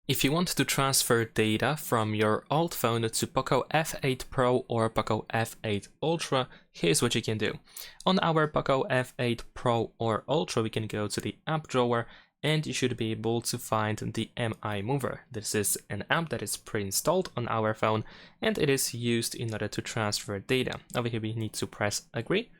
If you want to transfer data from your old phone to POCO F8 Pro or POCO F8 Ultra, here's what you can do. On our POCO F8 Pro or Ultra, we can go to the app drawer and you should be able to find the MI Mover. This is an app that is pre-installed on our phone and it is used in order to transfer data. Over here we need to press agree.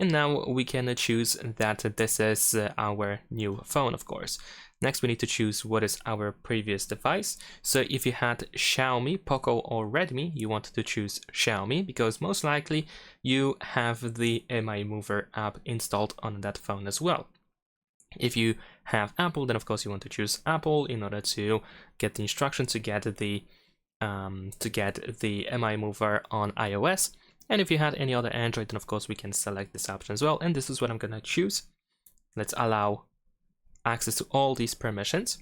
And now we can choose that this is our new phone, of course. Next, we need to choose what is our previous device. So if you had Xiaomi, POCO, or Redmi, you want to choose Xiaomi because most likely you have the MI Mover app installed on that phone as well. If you have Apple, then of course you want to choose Apple in order to get the instruction to get the MI Mover on iOS. And if you had any other Android, then of course we can select this option as well. And this is what I'm gonna choose. Let's allow access to all these permissions.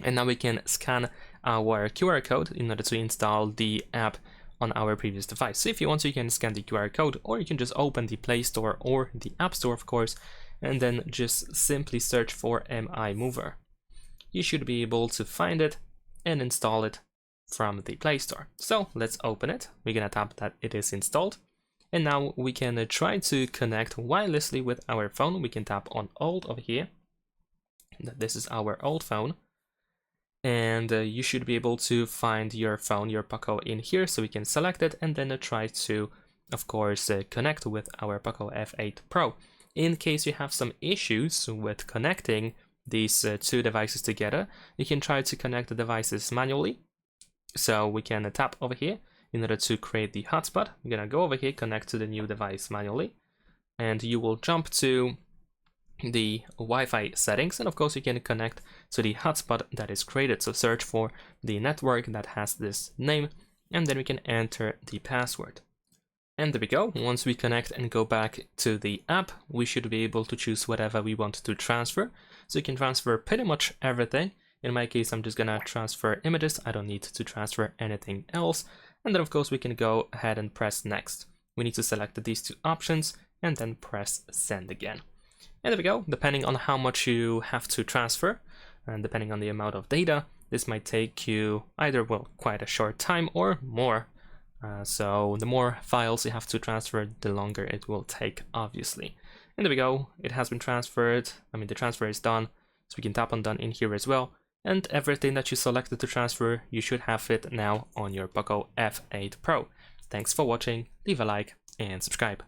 And now we can scan our QR code in order to install the app on our previous device. So if you want to, you can scan the QR code, or you can just open the Play Store or the App Store, of course, and then just simply search for MI Mover. You should be able to find it and install it from the Play Store. So let's open it. We're gonna tap that it is installed. And now we can try to connect wirelessly with our phone. We can tap on old over here. This is our old phone. And you should be able to find your phone, your POCO in here. So we can select it and then try to, of course, connect with our POCO F8 Pro. In case you have some issues with connecting these two devices together, you can try to connect the devices manually. So we can tap over here in order to create the hotspot. We're gonna go over here, connect to the new device manually, and you will jump to the Wi-Fi settings, and of course you can connect to the hotspot that is created. So search for the network that has this name, and then we can enter the password. And there we go. Once we connect and go back to the app, we should be able to choose whatever we want to transfer. So you can transfer pretty much everything. In my case, I'm just gonna transfer images. I don't need to transfer anything else. And then of course we can go ahead and press next. We need to select these two options and then press send again. And there we go. Depending on how much you have to transfer and depending on the amount of data, this might take you either, well, quite a short time or more. So the more files you have to transfer, the longer it will take, obviously. And there we go. It has been transferred. I mean, the transfer is done. So we can tap on done in here as well. And everything that you selected to transfer, you should have it now on your POCO F8 Pro. Thanks for watching, leave a like and subscribe.